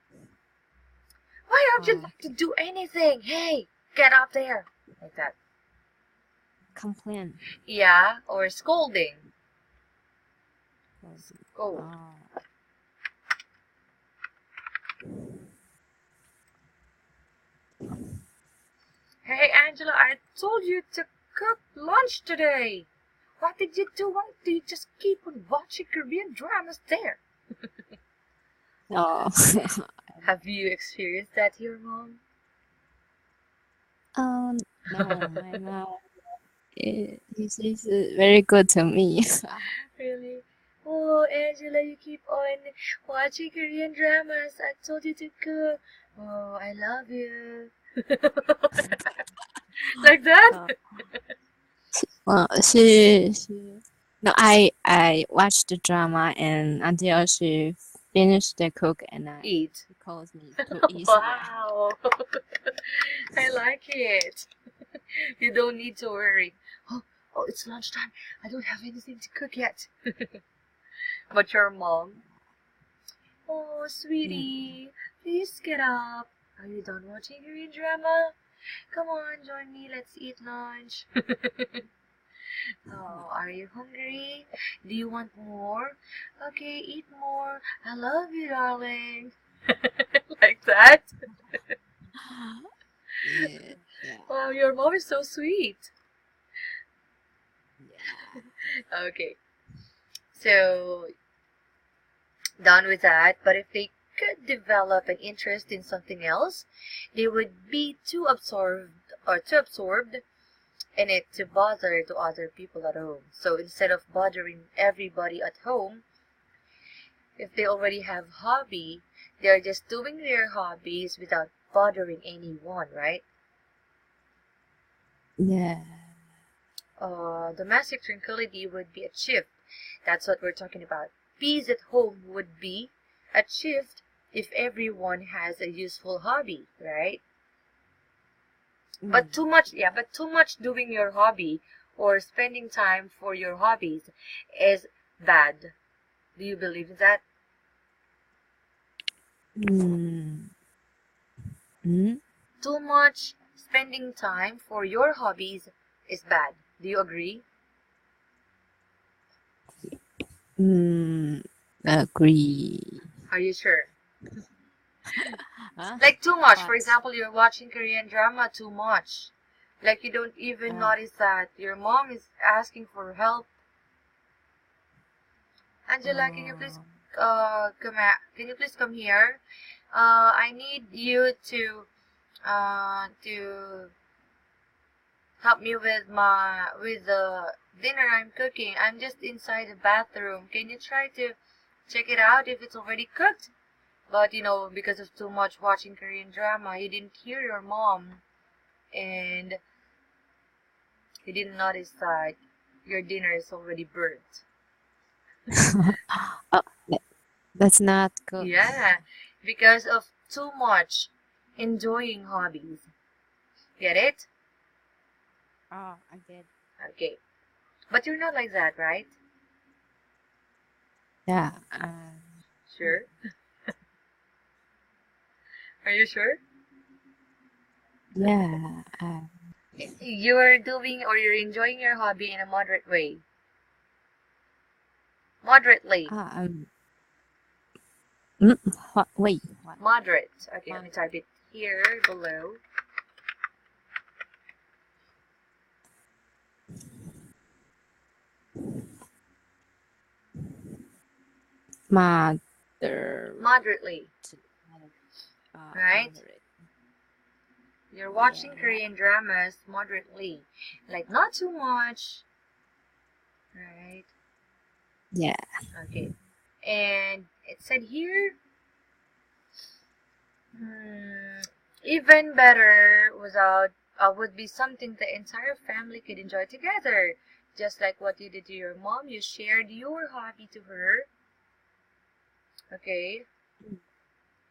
Why don't you like to do anything? Hey, get up there. Like that. Complain. Yeah, or scolding. Scold. Oh. Hey Angela, I told you to cook lunch today. What did you do? Why do you just keep on watching Korean dramas there? Oh. Have you experienced that here, Mom? No, my mom is very good to me. Really? Oh, Angela, you keep on watching Korean dramas. I told you to cook. Oh, I love you. Like that? Well, no, I watched the drama and until she finished the cook and Eat. she calls me to eat. Wow. I like it. You don't need to worry. Oh, it's lunchtime. I don't have anything to cook yet. But your mom, oh, sweetie, please get up. Are you done watching Korean drama? Come on, join me. Let's eat lunch. Oh, are you hungry? Do you want more? Okay, eat more. I love you, darling. Like that? Yeah, yeah, Oh, your mom is so sweet. yeah. Okay, so done with that. But if they could develop an interest in something else, they would be too absorbed in it to bother to other people at home. So instead of bothering everybody at home, If they already have hobby, they're just doing their hobbies without bothering anyone, right? Yeah. Domestic tranquility would be achieved. That's what we're talking about. Peace at home would be achieved if everyone has a useful hobby, right? But too much, yeah, but too much doing your hobby or spending time for your hobbies is bad. Do you believe in that? Mm. Mm. Too much spending time for your hobbies is bad. Do you agree? Mm. Agree. Are you sure? Huh? Like too much. For What? example, you're watching Korean drama too much. Like you don't even Ah. notice that your mom is asking for help. Angela, can you please Oh. can you please come here? I need you to help me with the dinner I'm cooking. I'm just inside the bathroom. Can you try to check it out if it's already cooked? But because of too much watching Korean drama, you didn't hear your mom, and you didn't notice that your dinner is already burnt. Oh, that's not good. Yeah, because of too much enjoying hobbies. Get it? Oh, I get. Okay. But you're not like that, right? Yeah. Sure. Are you sure? Yeah. You're doing or you're enjoying your hobby in a moderate way. Moderately. Ah, mm, what? Wait. What? Moderate. Okay, let Mom. me type it here below. Mother. Moderately. Right? Moderate. You're watching Yeah. Korean dramas moderately. Like not too much. Right? Yeah. Okay. And it said here, even better would be something the entire family could enjoy together. Just like what you did to your mom, you shared your hobby to her. Okay,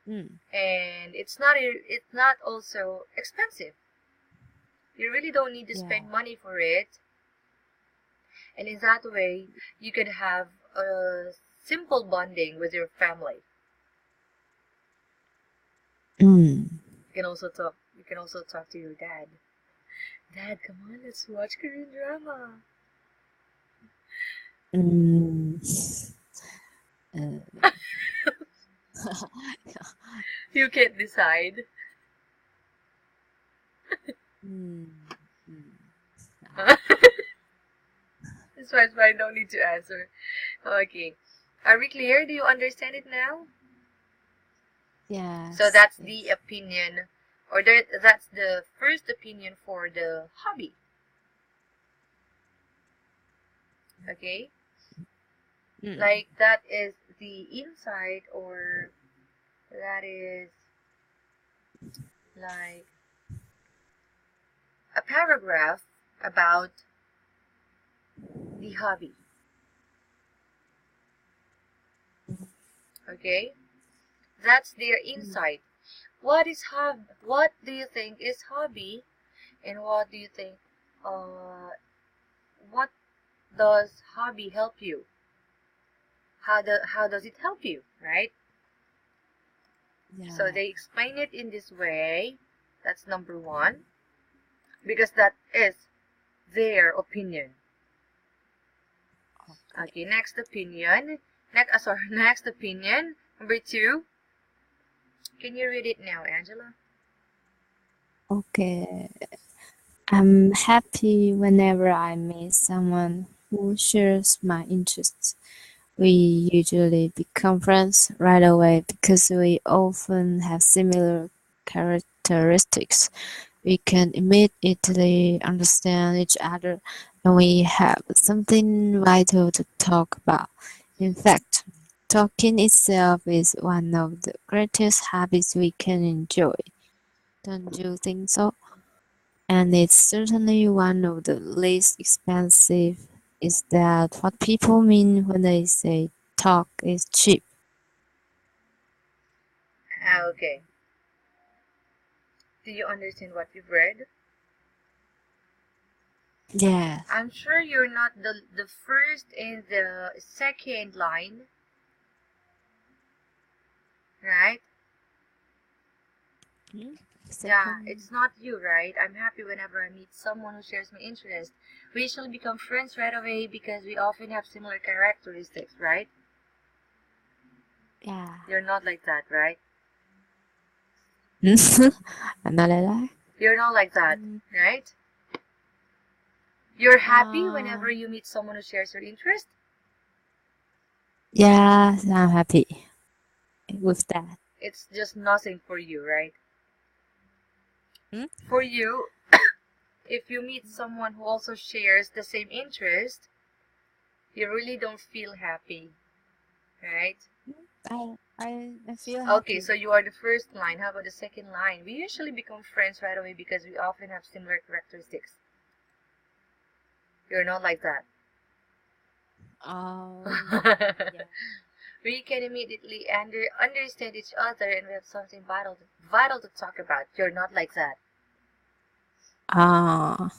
Mm. and it's not also expensive. You really don't need to Yeah. spend money for it, and in that way, you could have a simple bonding with your family. Mm. You can also talk to your dad. Dad, come on, let's watch Korean drama. Mm. Uh, You can't decide. mm. Mm. That's why I don't need to answer. Okay. Are we clear? Do you understand it now? Yes. So that's the Yes. opinion, or that's the first opinion for the hobby. Okay? Mm. Like that is the insight, or that is like a paragraph about the hobby. Okay? That's their Mm. insight. What do you think is hobby, and what do you think uh what does hobby help you? How does it help you, right? So Yeah. they explain it in this way. That's number one, because that is their opinion. Okay. Okay, next opinion. Next opinion. Number two. Can you read it now, Angela? Okay. I'm happy whenever I meet someone who shares my interests. We usually become friends right away because we often have similar characteristics. We can immediately understand each other and we have something vital to talk about. In fact, Talking itself is one of the greatest hobbies we can enjoy. Don't you think so? And it's certainly one of the least expensive. Is that what people mean when they say talk is cheap? Okay. Do you understand what you've read? Yeah. I'm sure you're not the first and the second line, right? Hmm? Yeah, Second. it's not you, right? I'm happy whenever I meet someone who shares my interest. We usually become friends right away because we often have similar characteristics, right? Yeah. You're not like that, right? I'm not alive. You're not like that, right? You're happy Uh, whenever you meet someone who shares your interest? yeah, I'm happy with that. It's just nothing for you, right? Hmm? For you, if you meet someone who also shares the same interest, you really don't feel happy, right? I feel Okay, happy. so you are the first line. How about the second line? We usually become friends right away because we often have similar characteristics. You're not like that. Yeah. We can immediately understand each other and we have something vital to talk about. You're not like that. Uh,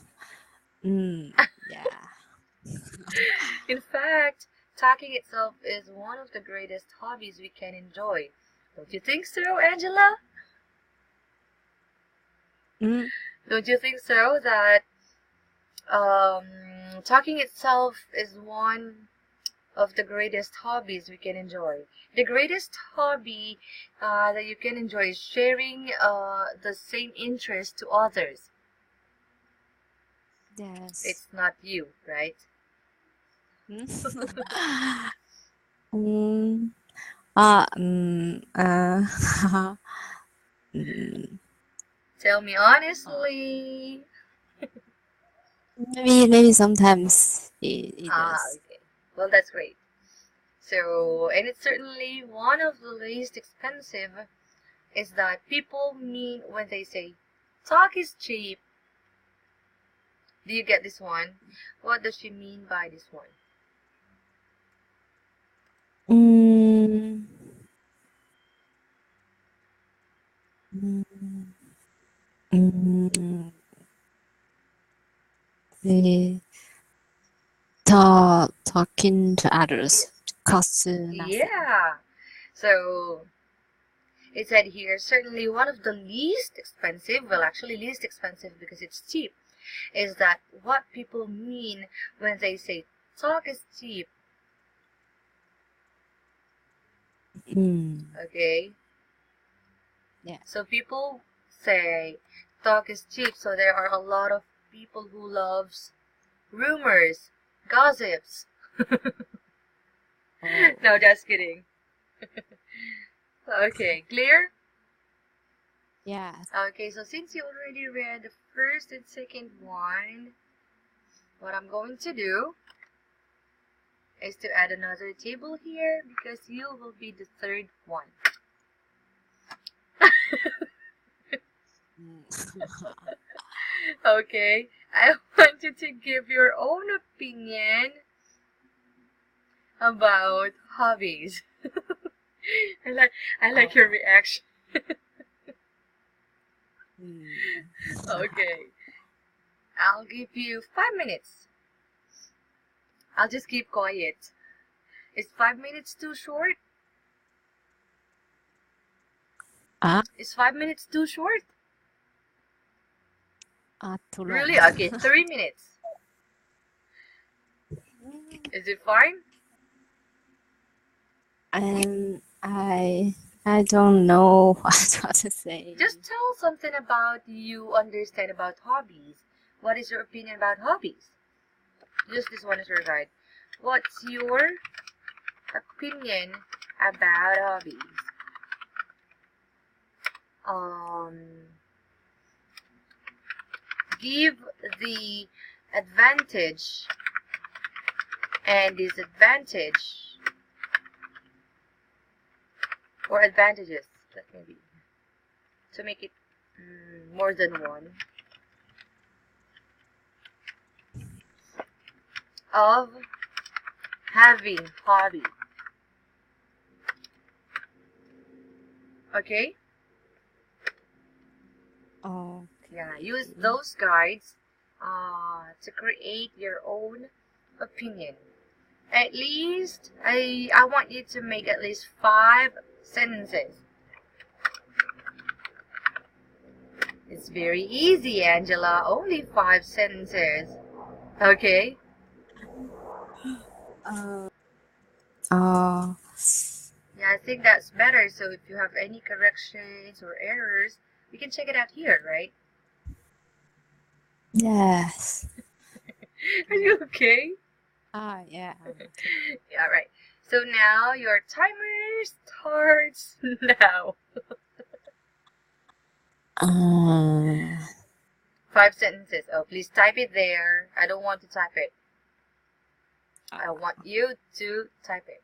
yeah. In fact, talking itself is one of the greatest hobbies we can enjoy. Don't you think so, Angela? Mm, Don't you think so that talking itself is one of the greatest hobbies we can enjoy? The greatest hobby that you can enjoy is sharing the same interest to others. yes. It's not you, right? Mm, uh, mm, uh, mm, Tell me uh, honestly. maybe sometimes it Ah, does. okay. Well, that's great. So, and it's certainly one of the least expensive is that people mean when they say talk is cheap. Do you get this one? What does she mean by this one? Mm, mm, mm, the talking to others Yes. costs nothing. Yeah. So it said here certainly one of the least expensive, well, actually least expensive because it's cheap, is that what people mean when they say talk is cheap. Mm, Okay. yeah. So people say talk is cheap. So there are a lot of people who loves rumors, gossips. Oh, No, just kidding. Okay, clear? yeah. Okay, so since you already read the first and second one, what I'm going to do is to add another table here because you will be the third one. Mm. Okay, I want you to give your own opinion about hobbies. I like I like your Oh. reaction. Mm. Okay, I'll give you 5 minutes. I'll just keep quiet. Is 5 minutes too short? Ah, Is 5 minutes too short? too long. Really? Okay, 3 minutes. Is it fine? I don't know what to say. Just tell something about you understand about hobbies. What is your opinion about hobbies? Just this one is your guide. What's your opinion about hobbies? Um, give the advantage and disadvantage or advantages, that may be, to make it more than one, of having hobby. Okay? Yeah, use Okay. those guides to create your own opinion. At least, I want you to make at least 5 sentences. It's very easy, Angela. Only 5 sentences. Okay? Uh, uh, Yeah, I think that's better. So if you have any corrections or errors, we can check it out here, right? yes. Are you okay? Yeah, I'm okay. Yeah, right. So now your timer starts now. Uh, 5 sentences. Oh, please type it there. I don't want to type it. I uh, want you to type it.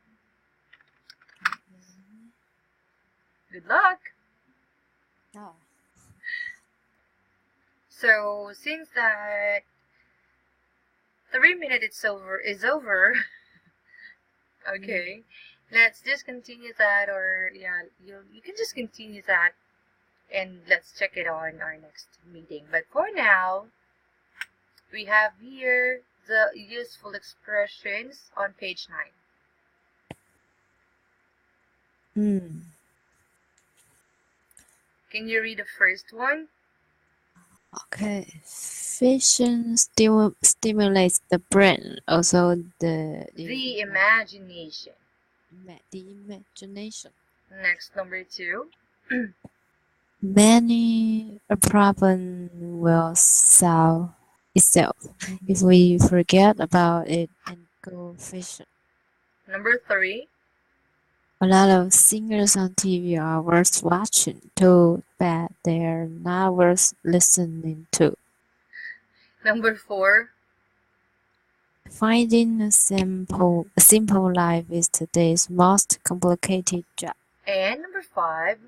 Good luck. no. So since that 3 minutes is over, okay, let's just continue that, or yeah, you can just continue that, and let's check it on our next meeting. But for now, we have here the useful expressions on page 9. Can you read the first one? Okay. Fishing stimulates the brain, also The imagination. the imagination. Next, number 2. Many a problem will solve itself if we forget about it and go fishing. Number 3. A lot of singers on TV are worth watching, too bad they're not worth listening to. Number 4. Finding a simple life is today's most complicated job. And number 5.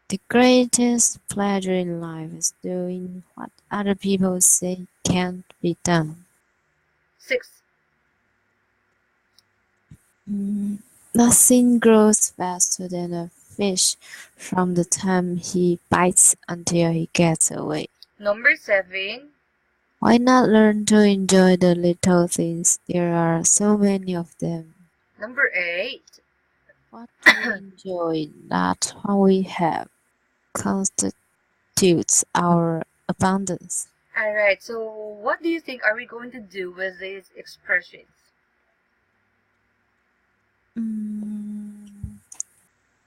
The greatest pleasure in life is doing what other people say can't be done. 6. Nothing grows faster than a fish from the time he bites until he gets away. Number 7. Why not learn to enjoy the little things? There are so many of them. Number 8. What we enjoy, not what we have, constitutes our abundance. Alright, so what do you think are we going to do with these expressions?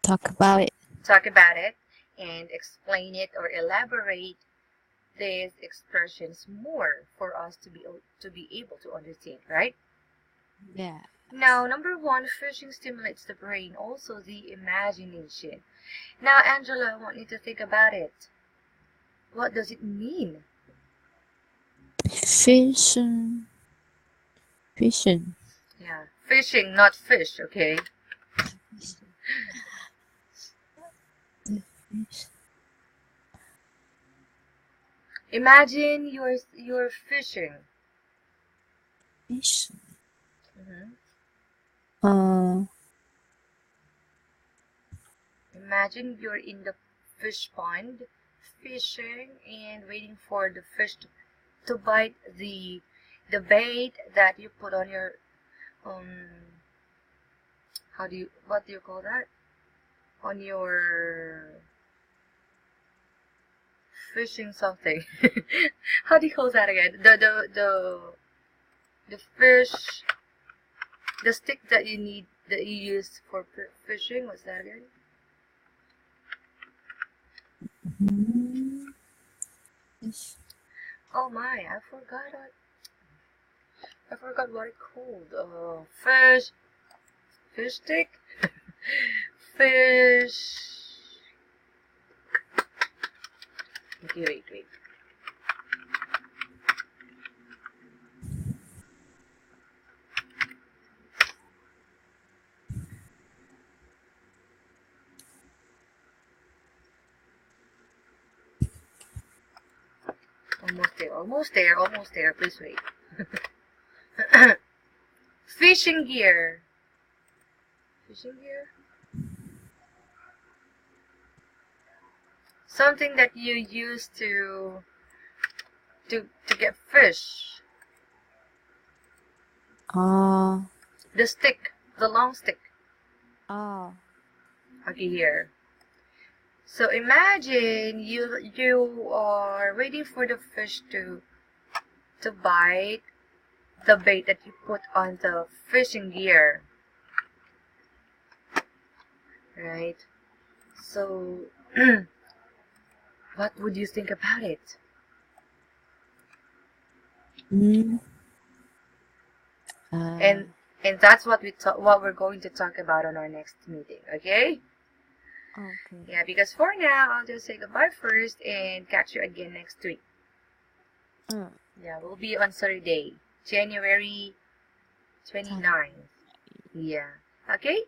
Talk about it. Talk about it and explain it or elaborate these expressions more for us to be able to understand, right? Yeah. Now, number 1, fishing stimulates the brain, also the imagination. Now, Angela, I want you to think about it. What does it mean? Fishing. Yeah, fishing, not fish, okay? Imagine you're fishing. Fishing. Mhm. Uh, Imagine you're in the fish pond, fishing and waiting for the fish to bite the bait that you put on your um what do you call that? On your fishing something. How do you call that again? The fish, the stick that you use for fishing. What's that again? Oh my, I forgot what it called. Fish stick, fish. Okay, wait. Almost there, almost there, almost there. Please wait. Fishing gear. Fishing gear? Something that you use to get fish. Oh. The stick, the long stick. Oh. Okay, here. So imagine you are waiting for the fish to bite the bait that you put on the fishing gear. Right? So what would you think about it? Mm. And that's what we're going to talk about on our next meeting, okay? Okay. Yeah, because for now, I'll just say goodbye first and catch you again next week. Yeah, we'll be on Saturday, January 29th. Yeah. Okay?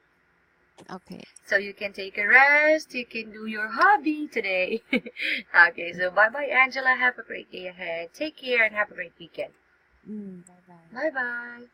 Okay. So you can take a rest, you can do your hobby today. Okay, so bye-bye, Angela. Have a great day ahead. Take care and have a great weekend. Bye bye. Bye-bye.